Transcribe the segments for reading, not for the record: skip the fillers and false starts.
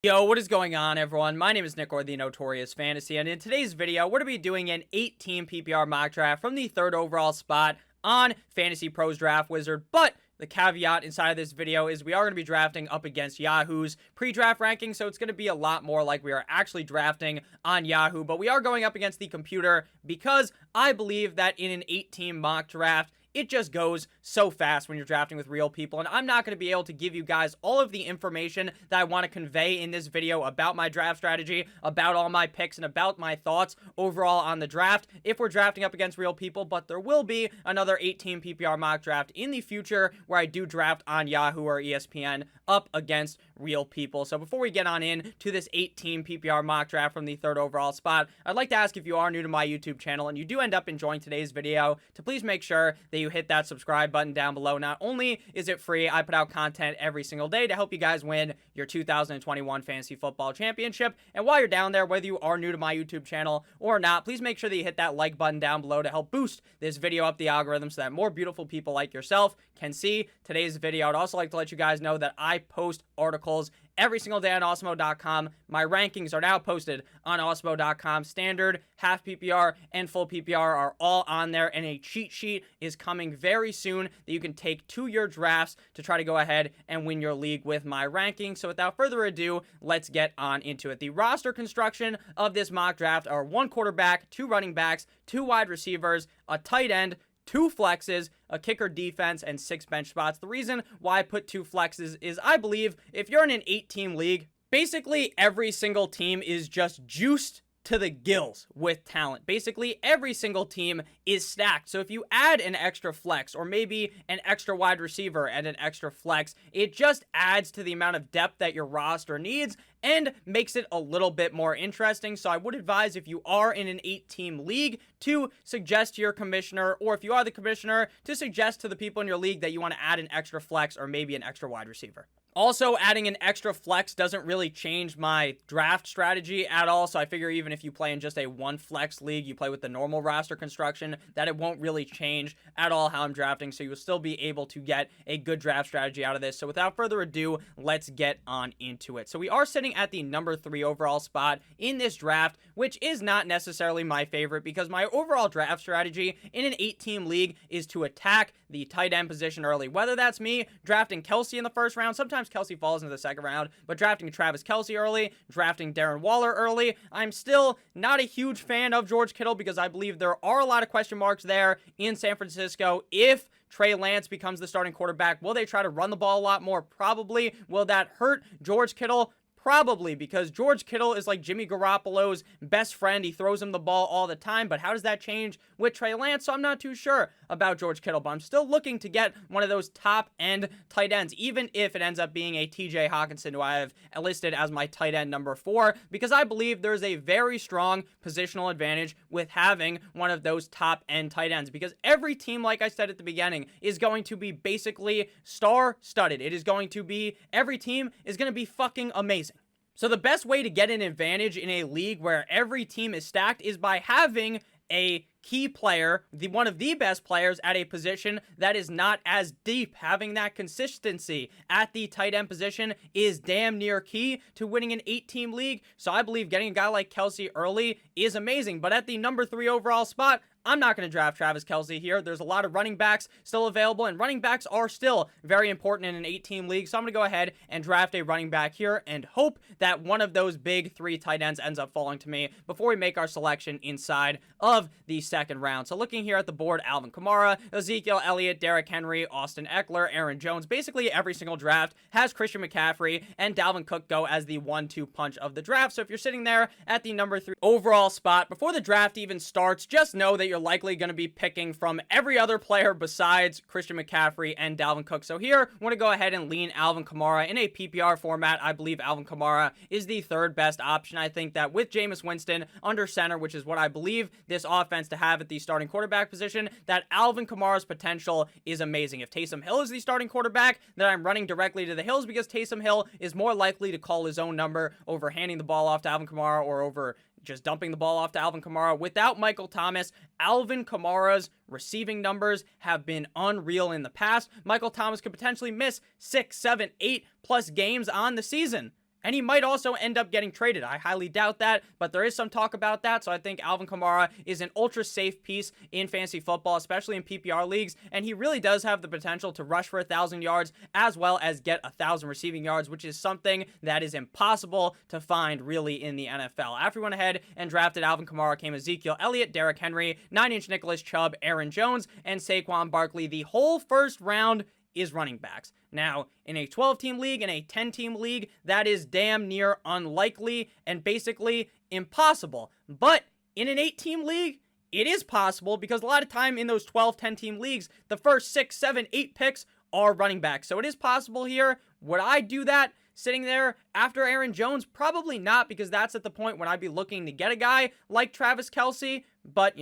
Yo, what is going on, everyone? My name is Nick, or the Notorious Fantasy, and in today's video, we're going to be doing an 8-team PPR mock draft from the 3rd overall spot on Fantasy Pros Draft Wizard. But the caveat inside of this video is we are going to be drafting up against Yahoo's pre-draft ranking, so it's going to be a lot more like we are actually drafting on Yahoo, but we are going up against the computer because I believe that in an 8-team mock draft, it just goes so fast when you're drafting with real people, and I'm not going to be able to give you guys all of the information that I want to convey in this video about my draft strategy, about all my picks, and about my thoughts overall on the draft if we're drafting up against real people. But there will be another 8-team PPR mock draft in the future where I do draft on Yahoo or ESPN up against real people. So before we get on in to this 8-team PPR mock draft from the 3rd overall spot, I'd like to ask, if you are new to my YouTube channel and you do end up enjoying today's video, to please make sure that you hit that subscribe button down below. Not only is it free, I put out content every single day to help you guys win your 2021 Fantasy Football Championship. And while you're down there, whether you are new to my YouTube channel or not, please make sure that you hit that like button down below to help boost this video up the algorithm so that more beautiful people like yourself can see today's video. I'd also like to let you guys know that I post articles every single day on Awesemo.com. My rankings are now posted on Awesemo.com. Standard, half PPR, and full PPR are all on there, and a cheat sheet is coming very soon that you can take to your drafts to try to go ahead and win your league with my rankings. So without further ado, let's get on into it. The roster construction of this mock draft are 1 quarterback, 2 running backs, 2 wide receivers, a tight end, 2 flexes, a kicker defense, and 6 bench spots. The reason why I put 2 flexes is I believe if you're in an 8-team league, basically every single team is just juiced to the gills with talent. Basically, every single team is stacked. So if you add an extra flex or maybe an extra wide receiver and an extra flex, it just adds to the amount of depth that your roster needs and makes it a little bit more interesting. So I would advise, if you are in an 8-team league, to suggest to your commissioner, or if you are the commissioner, to suggest to the people in your league that you want to add an extra flex or maybe an extra wide receiver. Also, adding an extra flex doesn't really change my draft strategy at all, so I figure even if you play in just a 1-flex league, you play with the normal roster construction, that it won't really change at all how I'm drafting, so you'll still be able to get a good draft strategy out of this. So without further ado, let's get on into it. So we are sitting at the number 3 overall spot in this draft, which is not necessarily my favorite because my overall draft strategy in an 8-team league is to attack the tight end position early. Whether that's me drafting Kelsey in the first round, sometimes Kelsey falls into the 2nd round, but drafting Travis Kelsey early, drafting Darren Waller early. I'm still not a huge fan of George Kittle because I believe there are a lot of question marks there in San Francisco. If Trey Lance becomes the starting quarterback, will they try to run the ball a lot more? Probably. Will that hurt George Kittle? Probably, because George Kittle is like Jimmy Garoppolo's best friend. He throws him the ball all the time, but how does that change with Trey Lance? So I'm not too sure about George Kittle, but I'm still looking to get one of those top-end tight ends, even if it ends up being a TJ Hawkinson, who I have listed as my tight end number 4, because I believe there's a very strong positional advantage with having one of those top-end tight ends, because every team, like I said at the beginning, is going to be basically star-studded. It is going to be, every team is going to be fucking amazing. So the best way to get an advantage in a league where every team is stacked is by having a key player, one of the best players at a position that is not as deep. Having that consistency at the tight end position is damn near key to winning an 8-team league. So I believe getting a guy like Kelsey early is amazing. But at the number 3 overall spot, I'm not going to draft Travis Kelsey here. There's a lot of running backs still available, and running backs are still very important in an 8-team league. So I'm going to go ahead and draft a running back here and hope that one of those big 3 tight ends ends up falling to me before we make our selection inside of the 2nd round. So looking here at the board, Alvin Kamara, Ezekiel Elliott, Derrick Henry, Austin Eckler, Aaron Jones. Basically every single draft has Christian McCaffrey and Dalvin Cook go as the 1-2 punch of the draft. So if you're sitting there at the number 3 overall spot, before the draft even starts, just know that you're likely going to be picking from every other player besides Christian McCaffrey and Dalvin Cook. So here, I want to go ahead and lean Alvin Kamara in a PPR format. I believe Alvin Kamara is the 3rd best option. I think that with Jameis Winston under center, which is what I believe this offense to have at the starting quarterback position, that Alvin Kamara's potential is amazing. If Taysom Hill is the starting quarterback, then I'm running directly to the hills because Taysom Hill is more likely to call his own number over handing the ball off to Alvin Kamara or over just dumping the ball off to Alvin Kamara. Without Michael Thomas, Alvin Kamara's receiving numbers have been unreal in the past. Michael Thomas could potentially miss 6, 7, 8 plus games on the season. And he might also end up getting traded. I highly doubt that, but there is some talk about that. So I think Alvin Kamara is an ultra safe piece in fantasy football, especially in PPR leagues. And he really does have the potential to rush for 1,000 yards as well as get 1,000 receiving yards, which is something that is impossible to find really in the NFL. After we went ahead and drafted Alvin Kamara came Ezekiel Elliott, Derrick Henry, 9-inch Nicholas Chubb, Aaron Jones, and Saquon Barkley. The whole first round is running backs. Now, in a 12-team league, in a 10-team league, that is damn near unlikely and basically impossible. But in an 8-team league, it is possible because a lot of time in those 12, 10-team leagues, the first 6, 7, 8 picks are running backs. So it is possible here. Would I do that sitting there after Aaron Jones? Probably not, because that's at the point when I'd be looking to get a guy like Travis Kelce. But,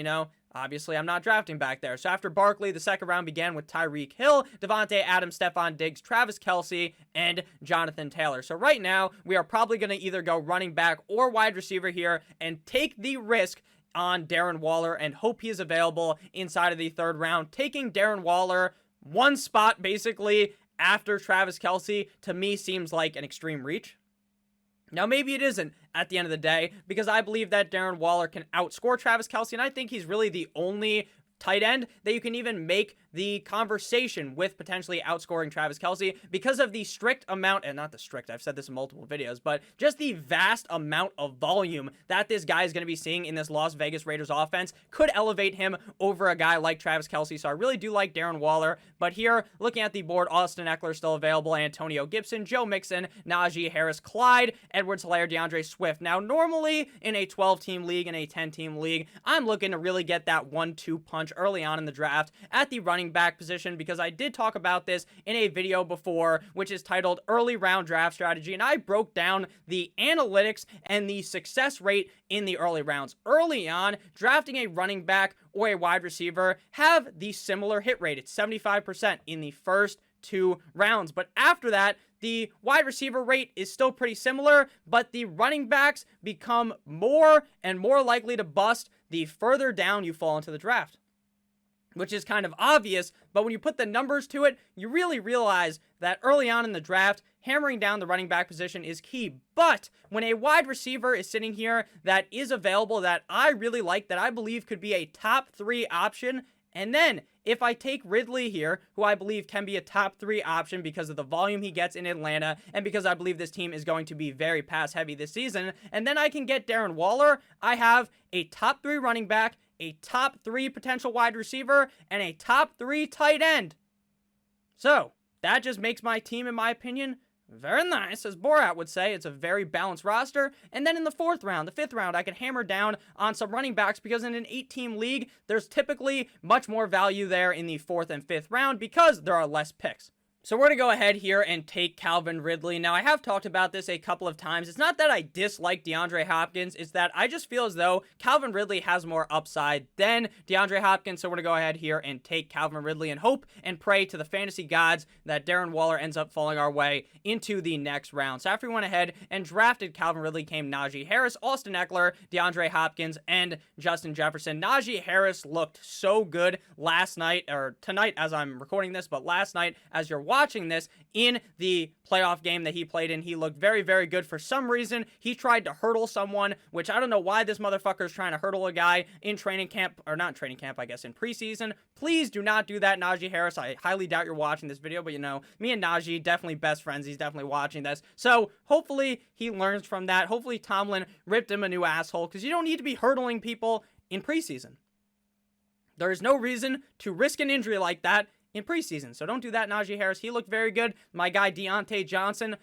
obviously, I'm not drafting back there. So after Barkley, the second round began with Tyreek Hill, Devante Adams, Stephon Diggs, Travis Kelce, and Jonathan Taylor. So right now, we are probably going to either go running back or wide receiver here and take the risk on Darren Waller and hope he is available inside of the third round. Taking Darren Waller one spot, basically, after Travis Kelce, to me seems like an extreme reach. Now, maybe it isn't at the end of the day, because I believe that Darren Waller can outscore Travis Kelce, and I think he's really the only tight end that you can even make the conversation with potentially outscoring Travis Kelce because of the strict amount, and not the strict, I've said this in multiple videos, but just the vast amount of volume that this guy is going to be seeing in this Las Vegas Raiders offense could elevate him over a guy like Travis Kelce. So I really do like Darren Waller, but here, looking at the board, Austin Eckler still available, Antonio Gibson, Joe Mixon, Naji Harris, Clyde, Edwards-Helaire, DeAndre Swift. Now, normally in a 12-team league, in a 10-team league, I'm looking to really get that 1-2 punch early on in the draft at the running back position, because I did talk about this in a video before, which is titled Early Round Draft Strategy, and I broke down the analytics and the success rate in the early rounds. Early on, drafting a running back or a wide receiver have the similar hit rate. It's 75% in the first 2 rounds, but after that, the wide receiver rate is still pretty similar, but the running backs become more and more likely to bust the further down you fall into the draft, which is kind of obvious, but when you put the numbers to it, you really realize that early on in the draft, hammering down the running back position is key. But when a wide receiver is sitting here that is available, that I really like, that I believe could be a top 3 option, and then if I take Ridley here, who I believe can be a top 3 option because of the volume he gets in Atlanta, and because I believe this team is going to be very pass heavy this season, and then I can get Darren Waller, I have a top 3 running back, a top 3 potential wide receiver, and a top 3 tight end. So, that just makes my team, in my opinion, very nice. As Borat would say, it's a very balanced roster. And then in the 4th round, the 5th round, I can hammer down on some running backs, because in an 8-team league, there's typically much more value there in the 4th and 5th round because there are less picks. So we're going to go ahead here and take Calvin Ridley. Now, I have talked about this a couple of times. It's not that I dislike DeAndre Hopkins. It's that I just feel as though Calvin Ridley has more upside than DeAndre Hopkins. So we're going to go ahead here and take Calvin Ridley and hope and pray to the fantasy gods that Darren Waller ends up falling our way into the next round. So after we went ahead and drafted Calvin Ridley came Naji Harris, Austin Eckler, DeAndre Hopkins, and Justin Jefferson. Naji Harris looked so good last night, or tonight as I'm recording this, but last night as you're watching this, in the playoff game that he played in, he looked very, very good. For some reason, he tried to hurdle someone, which I don't know why this motherfucker is trying to hurdle a guy in training camp, or not training camp, I guess, in preseason. Please do not do that, Naji Harris. I highly doubt you're watching this video, but me and Naji, definitely best friends. He's definitely watching this. So hopefully he learns from that. Hopefully Tomlin ripped him a new asshole, because you don't need to be hurdling people in preseason. There is no reason to risk an injury like that in preseason. So don't do that, Naji Harris. He looked very good. My guy, Deontay Johnson,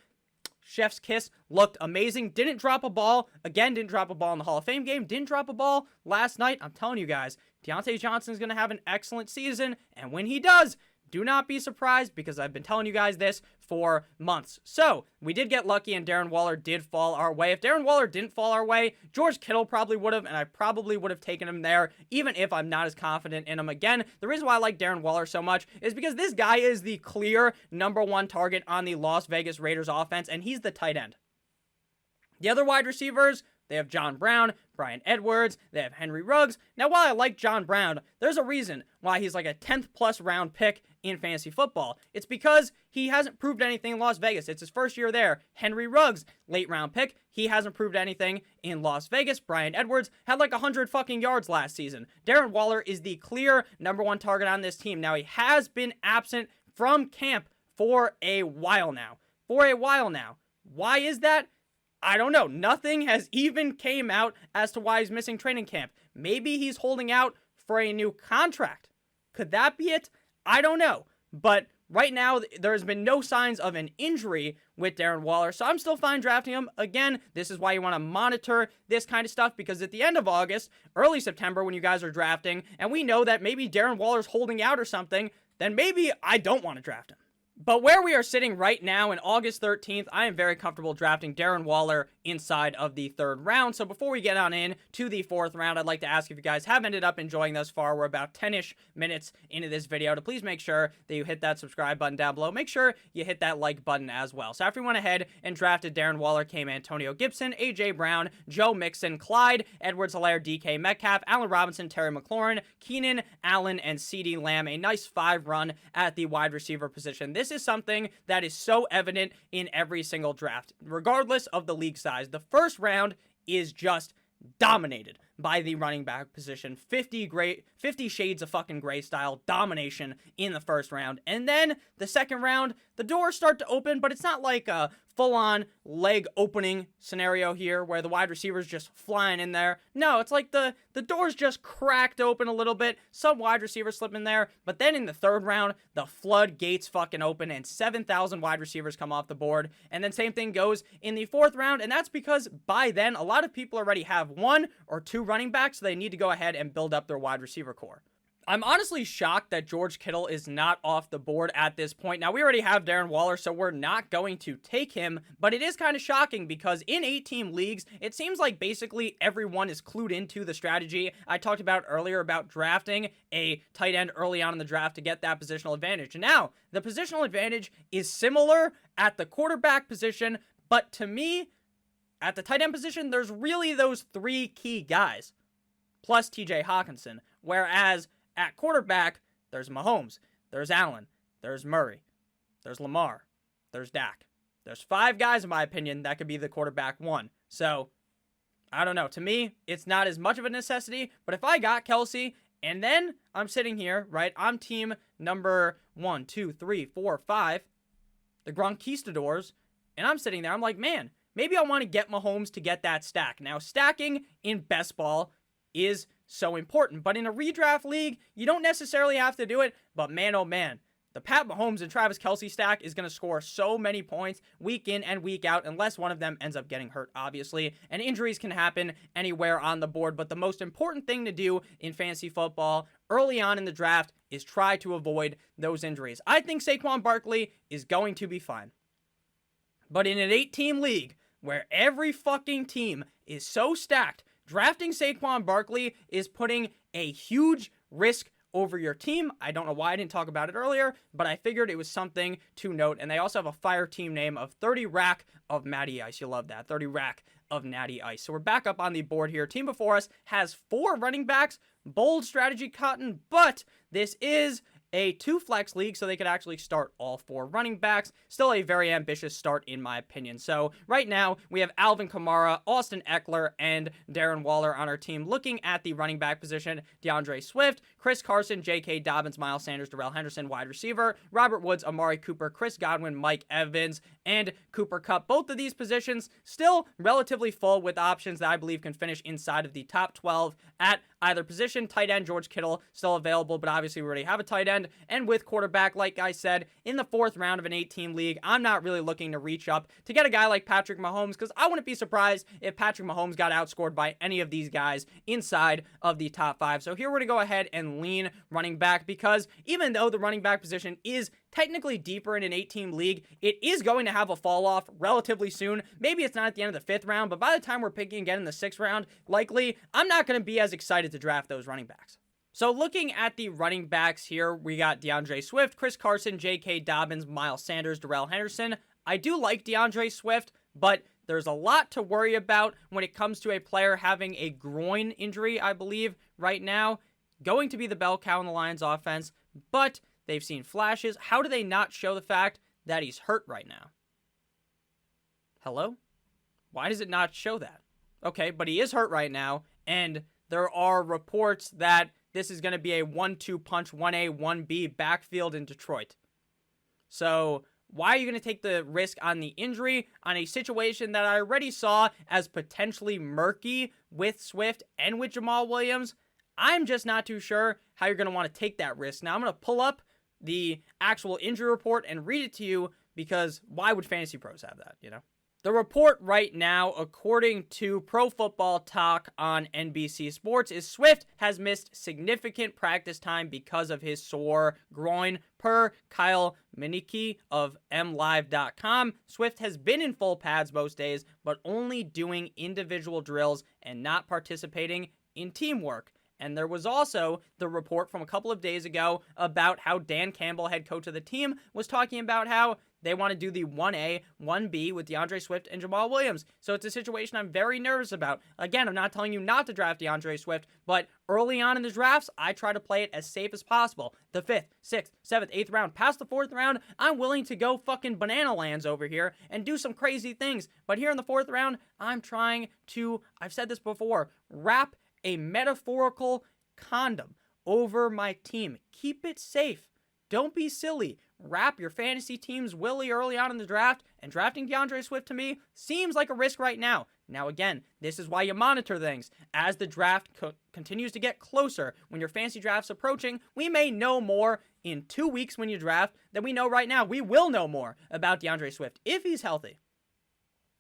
chef's kiss, looked amazing. Didn't drop a ball. Again, didn't drop a ball in the Hall of Fame game. Didn't drop a ball last night. I'm telling you guys, Deontay Johnson is going to have an excellent season. And when he does, do not be surprised, because I've been telling you guys this for months. So, we did get lucky and Darren Waller did fall our way. If Darren Waller didn't fall our way, George Kittle probably would have, and I probably would have taken him there, even if I'm not as confident in him. Again, the reason why I like Darren Waller so much is because this guy is the clear #1 target on the Las Vegas Raiders offense, and he's the tight end. The other wide receivers, They have John Brown, Bryan Edwards, they have Henry Ruggs. Now, while I like John Brown, there's a reason why he's like a 10th plus round pick in fantasy football. It's because he hasn't proved anything in Las Vegas. It's his first year there. Henry Ruggs, late round pick. He hasn't proved anything in Las Vegas. Bryan Edwards had like 100 fucking yards last season. Darren Waller is the clear number one target on this team. Now, he has been absent from camp for a while now. Why is that? I don't know. Nothing has even came out as to why he's missing training camp. Maybe he's holding out for a new contract. Could that be it? I don't know. But right now, there's been no signs of an injury with Darren Waller, so I'm still fine drafting him. Again, this is why you want to monitor this kind of stuff, because at the end of August, early September, when you guys are drafting, and we know that maybe Darren Waller's holding out or something, then maybe I don't want to draft him. But where we are sitting right now in August 13th, I am very comfortable drafting Darren Waller inside of the 3rd round. So before we get on in to the 4th round, I'd like to ask if you guys have ended up enjoying thus far. We're about 10-ish minutes into this video, to please make sure that you hit that subscribe button down below. Make sure you hit that like button as well. So after we went ahead and drafted Darren Waller, came Antonio Gibson, A.J. Brown, Joe Mixon, Clyde Edwards-Helaire, D.K. Metcalf, Allen Robinson, Terry McLaurin, Keenan Allen, and CeeDee Lamb. A nice 5 run at the wide receiver position. This is something that is so evident in every single draft, regardless of the league size. The first round is just dominated by the running back position. 50 shades of fucking gray style domination in the first round. And then the second round, the doors start to open, but it's not like a full-on leg opening scenario here where the wide receiver's just flying in there. No, it's like the doors just cracked open a little bit. Some wide receivers slip in there. But then in the 3rd round, the floodgates fucking open and 7,000 wide receivers come off the board. And then same thing goes in the 4th round. And that's because by then, a lot of people already have 1 or 2 running backs, so they need to go ahead and build up their wide receiver core. I'm honestly shocked that George Kittle is not off the board at this point. Now, we already have Darren Waller, so we're not going to take him, but it is kind of shocking because in 8-team leagues, it seems like basically everyone is clued into the strategy I talked about earlier about drafting a tight end early on in the draft to get that positional advantage. Now, the positional advantage is similar at the quarterback position, but to me, at the tight end position, there's really those 3 key guys, plus TJ Hawkinson, whereas at quarterback, there's Mahomes, there's Allen, there's Murray, there's Lamar, there's Dak. There's 5 guys, in my opinion, that could be the quarterback 1. So, I don't know. To me, it's not as much of a necessity, but if I got Kelsey, and then I'm sitting here, right, I'm team number 1, 2, 3, 4, 5, the Gronkistadors, and I'm sitting there, I'm like, man, maybe I want to get Mahomes to get that stack. Now, stacking in best ball is so important, but in a redraft league, you don't necessarily have to do it, but man, oh man, the Pat Mahomes and Travis Kelce stack is going to score so many points week in and week out, unless one of them ends up getting hurt, obviously, and injuries can happen anywhere on the board, but the most important thing to do in fantasy football early on in the draft is try to avoid those injuries. I think Saquon Barkley is going to be fine, but in an 8-team league, where every fucking team is so stacked, drafting Saquon Barkley is putting a huge risk over your team. I don't know why I didn't talk about it earlier, but I figured it was something to note. And they also have a fire team name of 30 Rack of Matty Ice. You love that. 30 Rack of Natty Ice. So we're back up on the board here. Team before us has 4 running backs. Bold strategy, Cotton, but this is a 2-flex league, so they could actually start all 4 running backs. Still a very ambitious start, in my opinion. So right now, we have Alvin Kamara, Austin Eckler, and Darren Waller on our team. Looking at the running back position, DeAndre Swift, Chris Carson, J.K. Dobbins, Miles Sanders, Darrell Henderson, wide receiver, Robert Woods, Amari Cooper, Chris Godwin, Mike Evans, and Cooper Kupp. Both of these positions still relatively full with options that I believe can finish inside of the top 12 at either position. Tight end, George Kittle, still available, but obviously we already have a tight end. And with quarterback, like I said, in the 4th round of an 8-team league, I'm not really looking to reach up to get a guy like Patrick Mahomes, because I wouldn't be surprised if Patrick Mahomes got outscored by any of these guys inside of the top 5. So here we're going to go ahead and lean running back, because even though the running back position is technically deeper in an 8-team league, it is going to have a fall off relatively soon. Maybe it's not at the end of the 5th round, but by the time we're picking again in the 6th round, likely I'm not going to be as excited to draft those running backs. So looking at the running backs here, we got DeAndre Swift, Chris Carson, J.K. Dobbins, Miles Sanders, Darrell Henderson. I do like DeAndre Swift, but There's a lot to worry about when it comes to a player having a groin injury, I believe, right now. Going to be the bell cow in the Lions offense, but they've seen flashes. How do they not show the fact that he's hurt right now? Hello? Why does it not show that? Okay, but he is hurt right now, and there are reports that this is going to be a 1-2 punch, 1A, 1B backfield in Detroit. So why are you going to take the risk on the injury on a situation that I already saw as potentially murky with Swift and with Jamal Williams? I'm just not too sure how you're going to want to take that risk. Now, I'm going to pull up the actual injury report and read it to you, because why would Fantasy Pros have that, you know? The report right now, according to Pro Football Talk on NBC Sports, is Swift has missed significant practice time because of his sore groin. Per Kyle Minicki of MLive.com, Swift has been in full pads most days, but only doing individual drills and not participating in teamwork. And there was also the report from a couple of days ago about how Dan Campbell, head coach of the team, was talking about how they want to do the 1A, 1B with DeAndre Swift and Jamal Williams. So it's a situation I'm very nervous about. Again, I'm not telling you not to draft DeAndre Swift, but early on in the drafts, I try to play it as safe as possible. The 5th, 6th, 7th, 8th round, past the 4th round, I'm willing to go fucking banana lands over here and do some crazy things. But here in the 4th round, I'm trying to, I've said this before, wrap a metaphorical condom over my team. Keep it safe. Don't be silly. Wrap your fantasy teams willy early on in the draft, and drafting DeAndre Swift to me seems like a risk right now. Now again, this is why you monitor things. As the draft continues to get closer, when your fantasy draft's approaching, we may know more in 2 weeks when you draft than we know right now. We will know more about DeAndre Swift if he's healthy,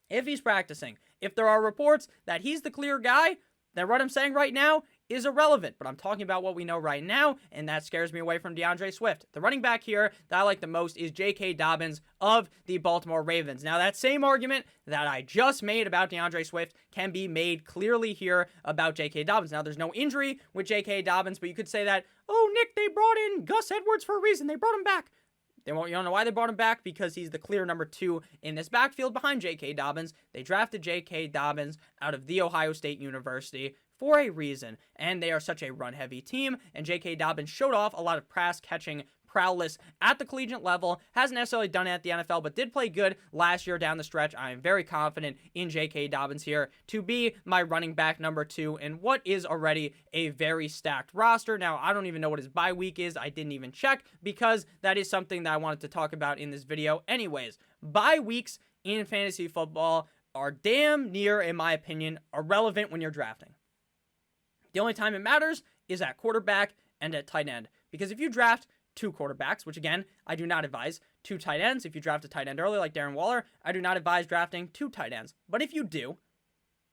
if he's practicing. If there are reports that he's the clear guy, then what I'm saying right now is irrelevant, but I'm talking about what we know right now, and that scares me away from DeAndre Swift. The running back here that I like the most is J.K. Dobbins of the Baltimore Ravens. Now, that same argument that I just made about DeAndre Swift can be made clearly here about J.K. Dobbins. Now, there's no injury with J.K. Dobbins, but you could say that, oh, Nick, they brought in Gus Edwards for a reason. They brought him back. You don't know why they brought him back? Because he's the clear number 2 in this backfield behind J.K. Dobbins. They drafted J.K. Dobbins out of The Ohio State University for a reason, and they are such a run-heavy team, and J.K. Dobbins showed off a lot of pass-catching prowess at the collegiate level. Hasn't necessarily done it at the NFL, but did play good last year down the stretch. I am very confident in J.K. Dobbins here to be my running back number 2 in what is already a very stacked roster. Now, I don't even know what his bye week is. I didn't even check, because that is something that I wanted to talk about in this video anyways. Bye weeks in fantasy football are damn near, in my opinion, irrelevant when you're drafting. The only time it matters is at quarterback and at tight end. Because if you draft 2 quarterbacks, which again, I do not advise, 2 tight ends. If you draft a tight end early like Darren Waller, I do not advise drafting 2 tight ends. But if you do,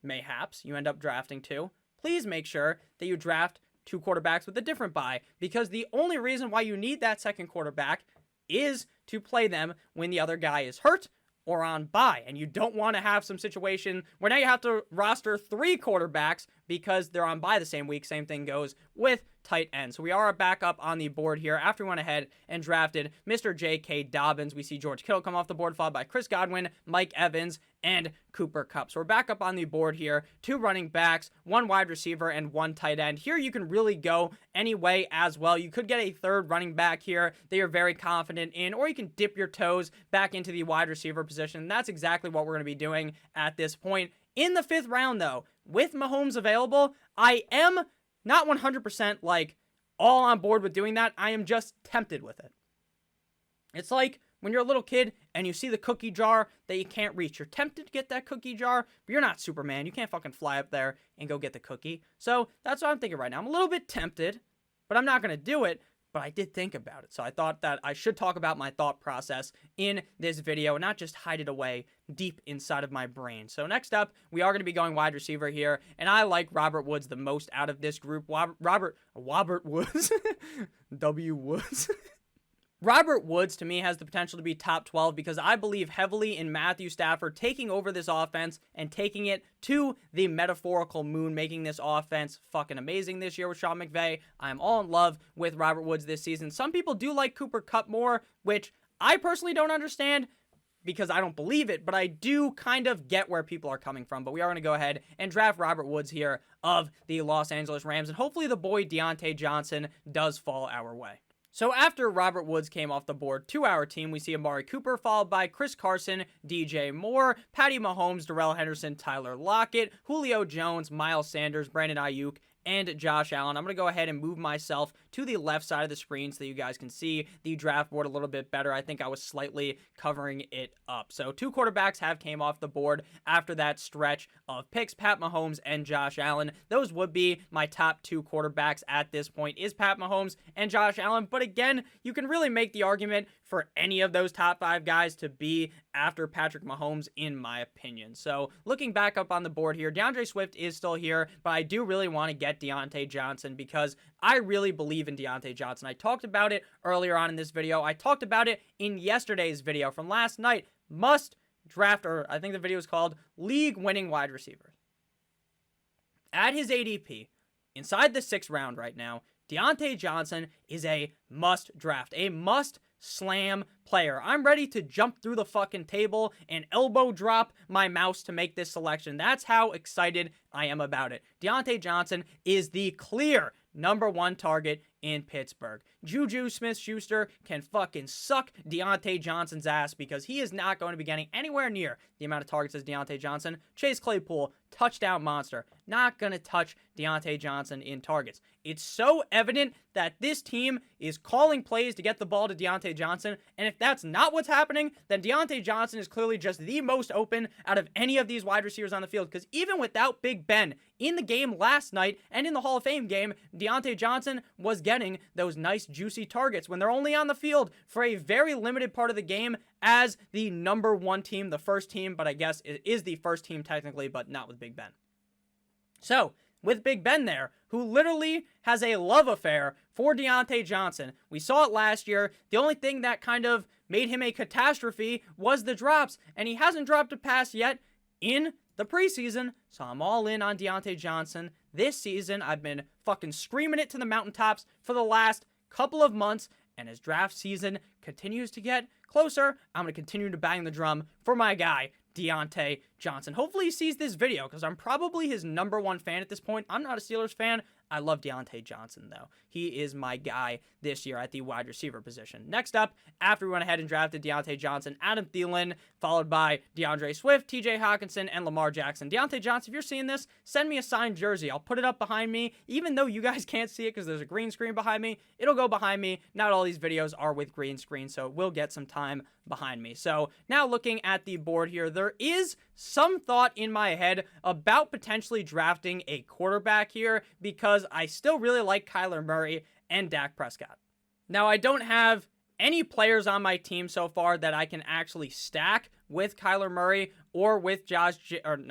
mayhaps you end up drafting 2, please make sure that you draft 2 quarterbacks with a different bye. Because the only reason why you need that second quarterback is to play them when the other guy is hurt or on bye, and you don't want to have some situation where now you have to roster 3 quarterbacks because they're on bye the same week. Same thing goes with tight end. So we are back up on the board here after we went ahead and drafted Mr. J.K. Dobbins. We see George Kittle come off the board, followed by Chris Godwin, Mike Evans, and Cooper Kupp. So we're back up on the board here. 2 running backs, 1 wide receiver, and 1 tight end. Here you can really go any way as well. You could get a 3rd running back here that you're very confident in, or you can dip your toes back into the wide receiver position. That's exactly what we're going to be doing at this point. In the 5th round, though, with Mahomes available, I am not 100% like all on board with doing that. I am just tempted with it. It's like when you're a little kid and you see the cookie jar that you can't reach. You're tempted to get that cookie jar, but you're not Superman. You can't fucking fly up there and go get the cookie. So that's what I'm thinking right now. I'm a little bit tempted, but I'm not going to do it. But I did think about it. So I thought that I should talk about my thought process in this video and not just hide it away deep inside of my brain. So next up, we are going to be going wide receiver here. And I like Robert Woods the most out of this group. Robert Woods. W. Woods. Robert Woods, to me, has the potential to be top 12 because I believe heavily in Matthew Stafford taking over this offense and taking it to the metaphorical moon, making this offense fucking amazing this year with Sean McVay. I'm all in love with Robert Woods this season. Some people do like Cooper Kupp more, which I personally don't understand, because I don't believe it, but I do kind of get where people are coming from. But we are going to go ahead and draft Robert Woods here of the Los Angeles Rams, and hopefully the boy Deontay Johnson does fall our way. So after Robert Woods came off the board to our team, we see Amari Cooper followed by Chris Carson, DJ Moore, Patty Mahomes, Darrell Henderson, Tyler Lockett, Julio Jones, Miles Sanders, Brandon Ayuk, and Josh Allen. I'm going to go ahead and move myself to the left side of the screen so that you guys can see the draft board a little bit better. I think I was slightly covering it up. So 2 quarterbacks have came off the board after that stretch of picks, Pat Mahomes and Josh Allen. Those would be my top 2 quarterbacks at this point, is Pat Mahomes and Josh Allen. But again, you can really make the argument for any of those top 5 guys to be after Patrick Mahomes, in my opinion. So looking back up on the board here, DeAndre Swift is still here, but I do really want to get Deontay Johnson because I really believe in Deontay Johnson. I talked about it earlier on in this video. I talked about it in yesterday's video from last night. Must draft, or I think the video is called League Winning Wide Receivers. At his ADP, inside the 6th round right now, Deontay Johnson is a must draft, a must slam player. I'm ready to jump through the fucking table and elbow drop my mouse to make this selection. That's how excited I am about it. Deontay Johnson is the clear #1 target in Pittsburgh. Juju Smith-Schuster can fucking suck Deontay Johnson's ass because he is not going to be getting anywhere near the amount of targets as Deontay Johnson. Chase Claypool, touchdown monster, not going to touch Deontay Johnson in targets. It's so evident that this team is calling plays to get the ball to Deontay Johnson, and if that's not what's happening, then Deontay Johnson is clearly just the most open out of any of these wide receivers on the field, because even without Big Ben in the game last night and in the Hall of Fame game, Deontay Johnson was getting those nice juicy targets when they're only on the field for a very limited part of the game as the #1 team, the first team, but I guess it is the first team technically, but not with Big Ben. So, with Big Ben there, who literally has a love affair for Deontay Johnson. We saw it last year. The only thing that kind of made him a catastrophe was the drops, and he hasn't dropped a pass yet in the preseason, so I'm all in on Deontay Johnson. This season, I've been fucking screaming it to the mountaintops for the last couple of months, and as draft season continues to get closer, I'm going to continue to bang the drum for my guy, Deontay Johnson. Hopefully he sees this video because I'm probably his #1 fan at this point. I'm not a Steelers fan. I love Deontay Johnson, though. He is my guy this year at the wide receiver position. Next up, after we went ahead and drafted Deontay Johnson, Adam Thielen, followed by DeAndre Swift, TJ Hawkinson, and Lamar Jackson. Deontay Johnson, if you're seeing this, send me a signed jersey. I'll put it up behind me. Even though you guys can't see it because there's a green screen behind me, it'll go behind me. Not all these videos are with green screen, so it will get some time behind me. So now looking at the board here, there is some thought in my head about potentially drafting a quarterback here because I still really like Kyler Murray and Dak Prescott. Now, I don't have any players on my team so far that I can actually stack with Kyler Murray or with Josh Jacobs,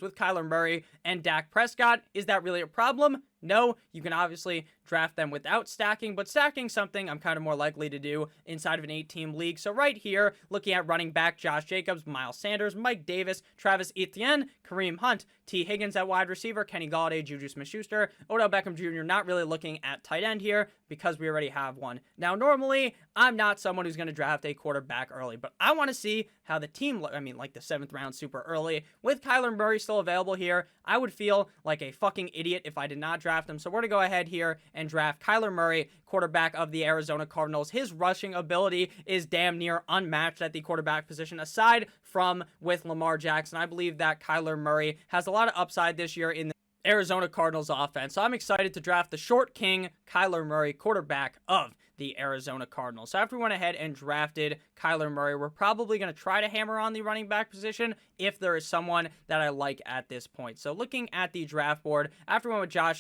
with Kyler Murray and Dak Prescott. Is that really a problem? No, you can obviously draft them without stacking, but stacking something I'm kind of more likely to do inside of an 8-team league. So right here, looking at running back, Josh Jacobs, Miles Sanders, Mike Davis, Travis Etienne, Kareem Hunt, T. Higgins at wide receiver, Kenny Golladay, Juju Smith-Schuster, Odell Beckham Jr. Not really looking at tight end here because we already have one. Now, normally, I'm not someone who's going to draft a quarterback early, but I want to see how the team, like the 7th round super early. With Kyler Murray still available here, I would feel like a fucking idiot if I did not draft him. So we're going to go ahead here and draft Kyler Murray, quarterback of the Arizona Cardinals. His rushing ability is damn near unmatched at the quarterback position, aside from with Lamar Jackson. I believe that Kyler Murray has a lot of upside this year in the Arizona Cardinals offense. So I'm excited to draft the short king, Kyler Murray, quarterback of the Arizona Cardinals. So after we went ahead and drafted Kyler Murray, we're probably going to try to hammer on the running back position if there is someone that I like at this point. So looking at the draft board, after we went with after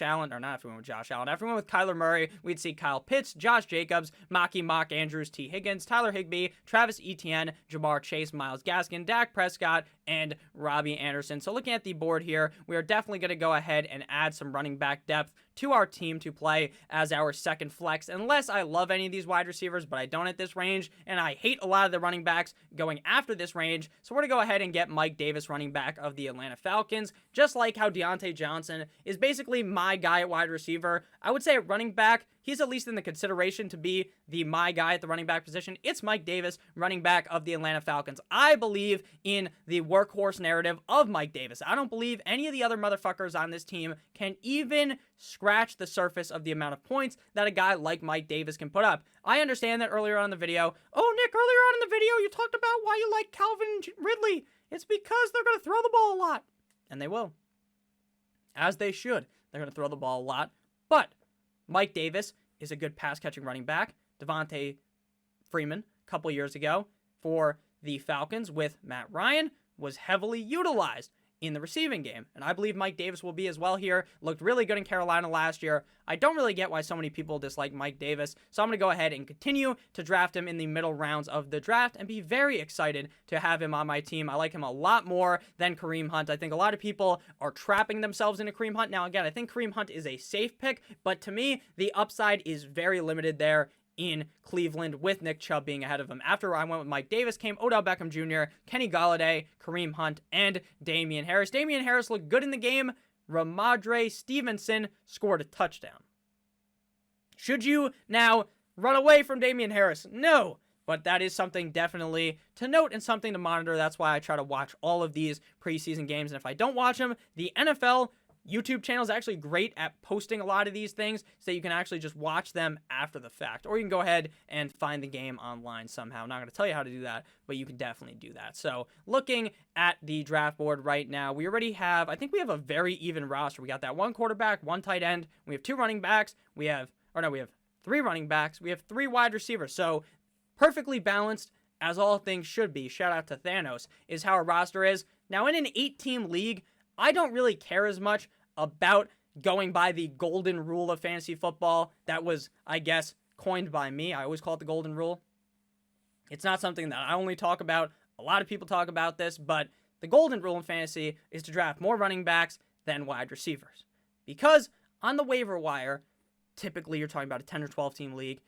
we went with Kyler Murray, we'd see Kyle Pitts, Josh Jacobs, Mock Andrews, T. Higgins, Tyler Higbee, Travis Etienne, Jamar Chase, Myles Gaskin, Dak Prescott, and Robbie Anderson. So looking at the board here, we are definitely going to go ahead and add some running back depth to our team to play as our second flex, unless I love any of these wide receivers, but I don't at this range, and I hate a lot of the running backs going after this range. So we're going to go ahead and get Mike Davis, running back of the Atlanta Falcons. Just like how Deontay Johnson is basically my guy at wide receiver, I would say at running back, he's at least in the consideration to be my guy at the running back position. It's Mike Davis, running back of the Atlanta Falcons. I believe in the workhorse narrative of Mike Davis. I don't believe any of the other motherfuckers on this team can even scratch the surface of the amount of points that a guy like Mike Davis can put up. I understand that earlier on in the video, Nick, earlier on in the video, you talked about why you like Calvin Ridley. It's because they're going to throw the ball a lot. And they will. As they should. They're going to throw the ball a lot. But Mike Davis is a good pass-catching running back. Devontae Freeman, a couple years ago, for the Falcons with Matt Ryan, was heavily utilized in the receiving game. And I believe Mike Davis will be as well here. Looked really good in Carolina last year. I don't really get why so many people dislike Mike Davis, so I'm going to go ahead and continue to draft him in the middle rounds of the draft and be very excited to have him on my team. I like him a lot more than Kareem Hunt. I think a lot of people are trapping themselves into Kareem Hunt. Now, again, I think Kareem Hunt is a safe pick, but to me, the upside is very limited there in Cleveland, with Nick Chubb being ahead of him. After I went with Mike Davis came Odell Beckham Jr., Kenny Golladay, Kareem Hunt, and Damian Harris. Damian Harris looked good in the game. Ramondre Stevenson scored a touchdown. Should you now run away from Damian Harris? No. But that is something definitely to note and something to monitor. That's why I try to watch all of these preseason games. And if I don't watch them, the NFL YouTube channel is actually great at posting a lot of these things so that you can actually just watch them after the fact. Or you can go ahead and find the game online somehow. I'm not going to tell you how to do that, but you can definitely do that. So looking at the draft board right now, we already have, I think we have a very even roster. We got that one quarterback, one tight end. We have two running backs. We have three running backs. We have three wide receivers. So perfectly balanced, as all things should be. Shout out to Thanos, is how our roster is. Now in an 8-team league, I don't really care as much about going by the golden rule of fantasy football that was, I guess, coined by me. I always call it the golden rule. It's not something that I only talk about. A lot of people talk about this, but the golden rule in fantasy is to draft more running backs than wide receivers. Because on the waiver wire, typically you're talking about a 10 or 12 team league,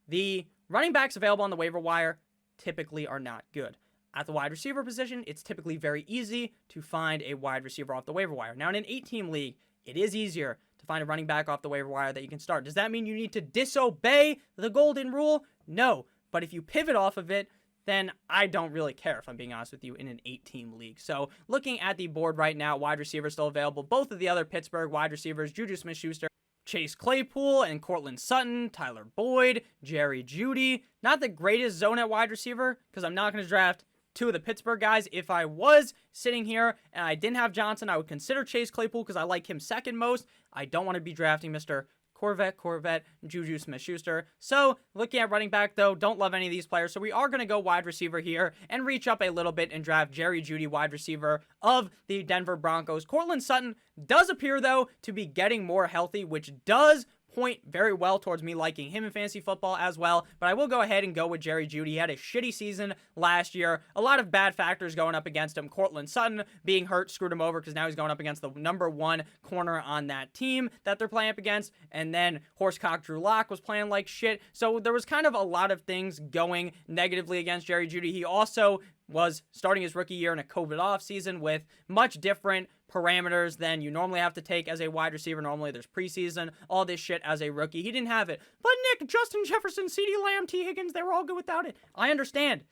the running backs available on the waiver wire typically are not good. At the wide receiver position, it's typically very easy to find a wide receiver off the waiver wire. Now, in an 8-team league, it is easier to find a running back off the waiver wire that you can start. Does that mean you need to disobey the golden rule? No. But if you pivot off of it, then I don't really care, if I'm being honest with you, in an 8-team league. So looking at the board right now, wide receivers still available. Both of the other Pittsburgh wide receivers, Juju Smith-Schuster, Chase Claypool, and Cortland Sutton, Tyler Boyd, Jerry Jeudy. Not the greatest zone at wide receiver, because I'm not going to draft two of the Pittsburgh guys. If I was sitting here and I didn't have Johnson, I would consider Chase Claypool because I like him second most. I don't want to be drafting Mr. Corvette, Juju Smith-Schuster. So, looking at running back, though, don't love any of these players. So, we are going to go wide receiver here and reach up a little bit and draft Jerry Jeudy, wide receiver of the Denver Broncos. Cortland Sutton does appear, though, to be getting more healthy, which does point very well towards me liking him in fantasy football as well, but I will go ahead and go with Jerry Jeudy. He had a shitty season last year. A lot of bad factors going up against him. Cortland Sutton being hurt screwed him over because now he's going up against the number one corner on that team that they're playing up against, and then Horsecock Drew Lock was playing like shit. So there was kind of a lot of things going negatively against Jerry Jeudy. He also was starting his rookie year in a COVID offseason with much different parameters than you normally have to take as a wide receiver. Normally there's preseason, all this shit as a rookie. He didn't have it. But Nick, Justin Jefferson, CeeDee Lamb, T. Higgins, they were all good without it. I understand,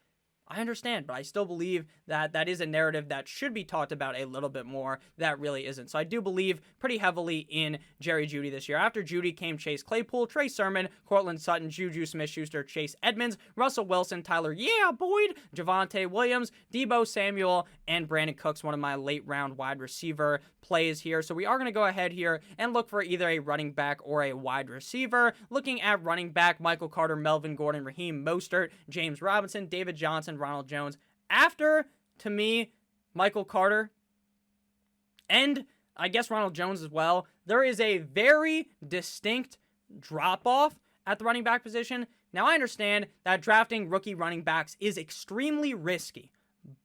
but I still believe that that is a narrative that should be talked about a little bit more. That really isn't. So I do believe pretty heavily in Jerry Jeudy this year. After Jeudy came Chase Claypool, Trey Sermon, Cortland Sutton, Juju Smith-Schuster, Chase Edmonds, Russell Wilson, Tyler Boyd, Javonte Williams, Deebo Samuel, and Brandon Cooks, one of my late round wide receiver plays here. So we are going to go ahead here and look for either a running back or a wide receiver. Looking at running back, Michael Carter, Melvin Gordon, Raheem Mostert, James Robinson, David Johnson, Ronald Jones. After, to me, Michael Carter, and I guess Ronald Jones as well, there is a very distinct drop-off at the running back position. Now, I understand that drafting rookie running backs is extremely risky,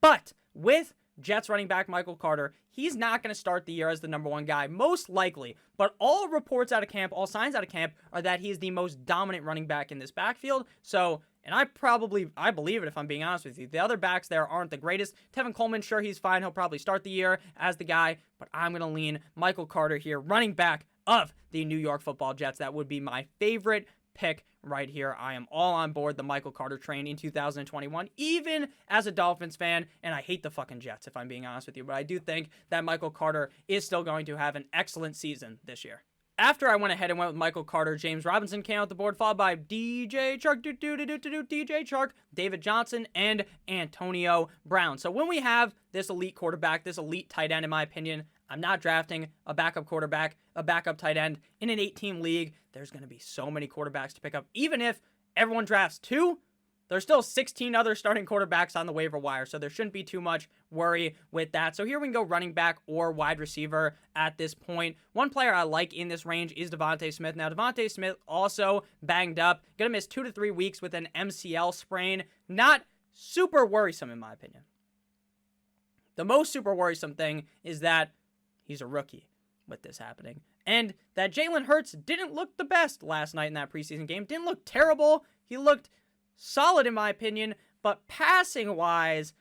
but with Jets running back Michael Carter, he's not going to start the year as the number one guy, most likely. But all reports out of camp, all signs out of camp are that he is the most dominant running back in this backfield. So, and I believe it if I'm being honest with you. The other backs there aren't the greatest. Tevin Coleman, sure, he's fine. He'll probably start the year as the guy. But I'm going to lean Michael Carter here, running back of the New York Football Jets. That would be my favorite pick right here. I am all on board the Michael Carter train in 2021, even as a Dolphins fan, and I hate the fucking Jets, if I'm being honest with you, but I do think that Michael Carter is still going to have an excellent season this year. After I went ahead and went with Michael Carter, James Robinson came out the board, followed by DJ Chark, DJ Chark, David Johnson, and Antonio Brown. So when we have this elite quarterback, this elite tight end, in my opinion, I'm not drafting a backup quarterback, a backup tight end in an 8-team league. There's going to be so many quarterbacks to pick up. Even if everyone drafts 2, there's still 16 other starting quarterbacks on the waiver wire, so there shouldn't be too much worry with that. So here we can go running back or wide receiver at this point. One player I like in this range is Devante Smith. Now, Devante Smith also banged up. Going to miss 2 to 3 weeks with an MCL sprain. Not super worrisome, in my opinion. The most super worrisome thing is that he's a rookie with this happening. And that Jalen Hurts didn't look the best last night in that preseason game. Didn't look terrible. He looked solid, in my opinion, but passing-wise,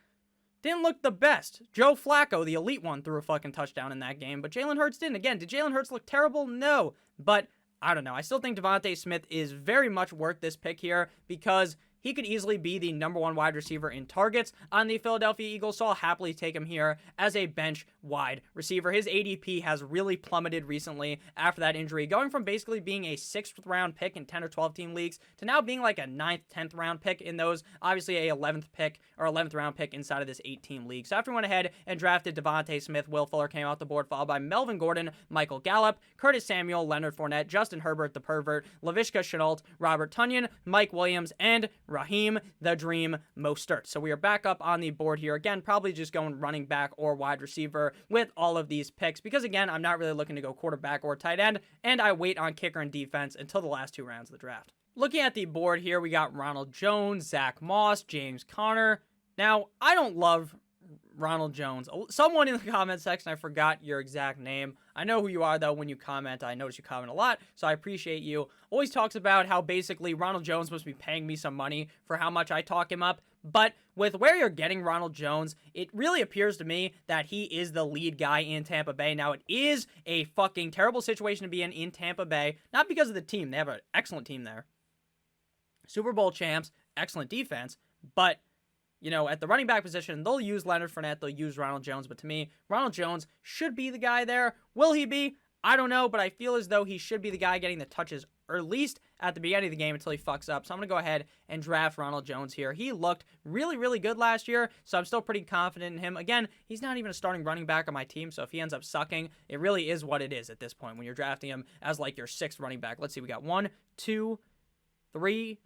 didn't look the best. Joe Flacco, the elite one, threw a fucking touchdown in that game, but Jalen Hurts didn't. Again, did Jalen Hurts look terrible? No. But I don't know. I still think Devante Smith is very much worth this pick here because he could easily be the number 1 wide receiver in targets on the Philadelphia Eagles, so I'll happily take him here as a bench wide receiver. His ADP has really plummeted recently after that injury, going from basically being a 6th round pick in 10 or 12 team leagues to now being like a 9th, 10th round pick in those, obviously a 11th pick or 11th round pick inside of this 8-team league. So after we went ahead and drafted Devante Smith, Will Fuller came out the board, followed by Melvin Gordon, Michael Gallup, Curtis Samuel, Leonard Fournette, Justin Herbert, the pervert, Laviska Shenault, Robert Tonyan, Mike Williams, and Raheem the Dream Mostert. So we are back up on the board here. Again, probably just going running back or wide receiver with all of these picks because, again, I'm not really looking to go quarterback or tight end, and I wait on kicker and defense until the last 2 rounds of the draft. Looking at the board here, we got Ronald Jones, Zach Moss, James Conner. Now, I don't love Ronald Jones. Someone in the comment section, I forgot your exact name. I know who you are, though, when you comment. I notice you comment a lot, so I appreciate you. Always talks about how basically Ronald Jones must be paying me some money for how much I talk him up. But with where you're getting Ronald Jones, it really appears to me that he is the lead guy in Tampa Bay. Now, it is a fucking terrible situation to be in Tampa Bay. Not because of the team. They have an excellent team there. Super Bowl champs, excellent defense, but you know, at the running back position, they'll use Leonard Fournette, they'll use Ronald Jones, but to me, Ronald Jones should be the guy there. Will he be? I don't know, but I feel as though he should be the guy getting the touches, or at least at the beginning of the game until he fucks up. So I'm going to go ahead and draft Ronald Jones here. He looked really, really good last year, so I'm still pretty confident in him. Again, he's not even a starting running back on my team, so if he ends up sucking, it really is what it is at this point when you're drafting him as like your 6th running back. Let's see, we got 1, 2, 3,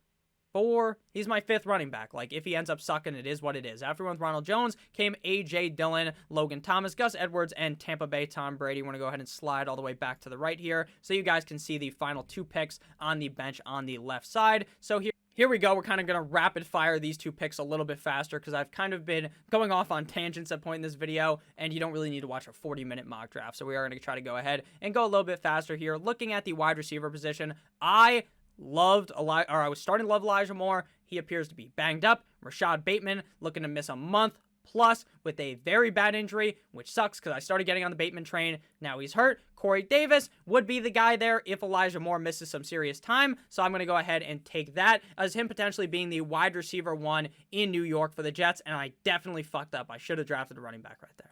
4. He's my 5th running back. Like, if he ends up sucking, it is what it is. After with Ronald Jones came A.J. Dillon, Logan Thomas, Gus Edwards, and Tampa Bay Tom Brady. We're going to go ahead and slide all the way back to the right here so you guys can see the final 2 picks on the bench on the left side. So here we go. We're kind of going to rapid fire these 2 picks a little bit faster because I've kind of been going off on tangents at point in this video, and you don't really need to watch a 40-minute mock draft. So we are going to try to go ahead and go a little bit faster here. Looking at the wide receiver position, I was starting to love Elijah Moore. He appears to be banged up. Rashad Bateman looking to miss a month plus with a very bad injury, which sucks because I started getting on the Bateman train. Now he's hurt. Corey Davis would be the guy there if Elijah Moore misses some serious time. So I'm going to go ahead and take that as him potentially being the wide receiver 1 in New York for the Jets. And I definitely fucked up. I should have drafted a running back right there.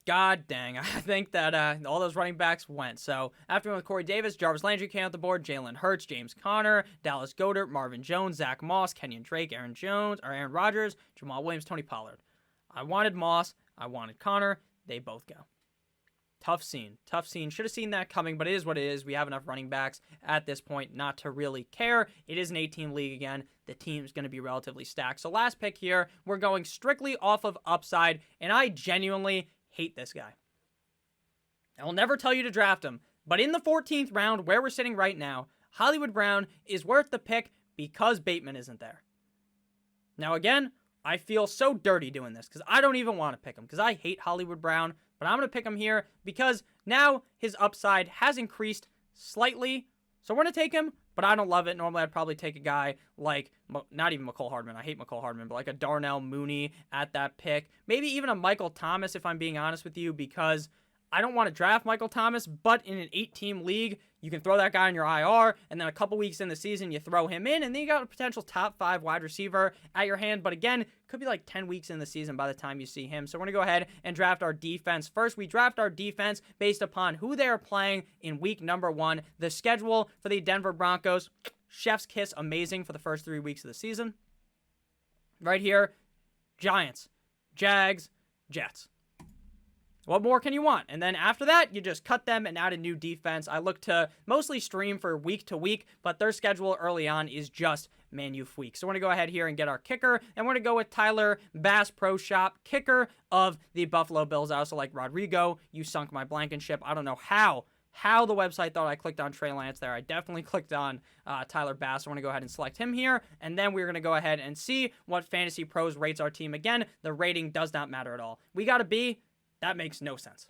God dang, I think that all those running backs went. So after we went with Corey Davis, Jarvis Landry came out the board, Jalen Hurts, James Conner, Dallas Goedert, Marvin Jones, Zach Moss, Kenyon Drake, Aaron Rodgers, Jamal Williams, Tony Pollard. I wanted Moss, I wanted Conner, they both go. Tough scene. Should have seen that coming, but it is what it is. We have enough running backs at this point not to really care. It is an 18 league again. The team's going to be relatively stacked. So last pick here, we're going strictly off of upside, and I genuinely hate this guy. I will never tell you to draft him, but in the 14th round, where we're sitting right now, Hollywood Brown is worth the pick because Bateman isn't there. Now again, I feel so dirty doing this because I don't even want to pick him because I hate Hollywood Brown, but I'm going to pick him here because now his upside has increased slightly. So we're going to take him, but I don't love it. Normally, I'd probably take a guy like, not even McCole Hardman. I hate McCole Hardman, but like a Darnell Mooney at that pick. Maybe even a Michael Thomas, if I'm being honest with you, because I don't want to draft Michael Thomas, but in an 8-team league, you can throw that guy in your IR, and then a couple weeks in the season, you throw him in, and then you got a potential top 5 wide receiver at your hand. But again, could be like 10 weeks in the season by the time you see him. So we're going to go ahead and draft our defense. First, we draft our defense based upon who they're playing in week number 1. The schedule for the Denver Broncos, chef's kiss, amazing for the first 3 weeks of the season. Right here, Giants, Jags, Jets. What more can you want? And then after that, you just cut them and add a new defense. I look to mostly stream for week to week, but their schedule early on is just Manufweek. So we're going to go ahead here and get our kicker, and we're going to go with Tyler Bass Pro Shop, kicker of the Buffalo Bills. I also like Rodrigo. You sunk my Blankenship. I don't know how the website thought I clicked on Trey Lance there. I definitely clicked on Tyler Bass. So we're going to go ahead and select him here, and then we're going to go ahead and see what Fantasy Pros rates our team. Again, the rating does not matter at all. We got a B. That makes no sense.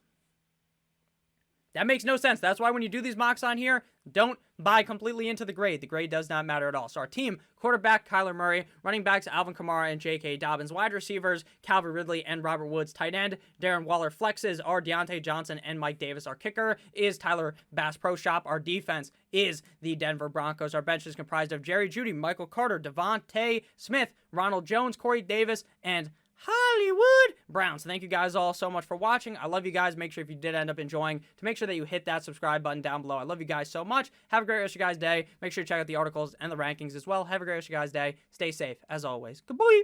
That makes no sense. That's why when you do these mocks on here, don't buy completely into the grade. The grade does not matter at all. So our team, quarterback, Kyler Murray, running backs, Alvin Kamara and J.K. Dobbins, wide receivers, Calvin Ridley and Robert Woods, tight end, Darren Waller, flexes are Deontay Johnson and Mike Davis. Our kicker is Tyler Bass Pro Shop. Our defense is the Denver Broncos. Our bench is comprised of Jerry Jeudy, Michael Carter, Devante Smith, Ronald Jones, Corey Davis, and Hollywood Brown. So thank you guys all so much for watching. I love you guys. Make sure if you did end up enjoying, to make sure that you hit that subscribe button down below. I love you guys so much. Have a great rest of your guys' day. Make sure to check out the articles and the rankings as well. Have a great rest of your guys' day. Stay safe as always. Goodbye.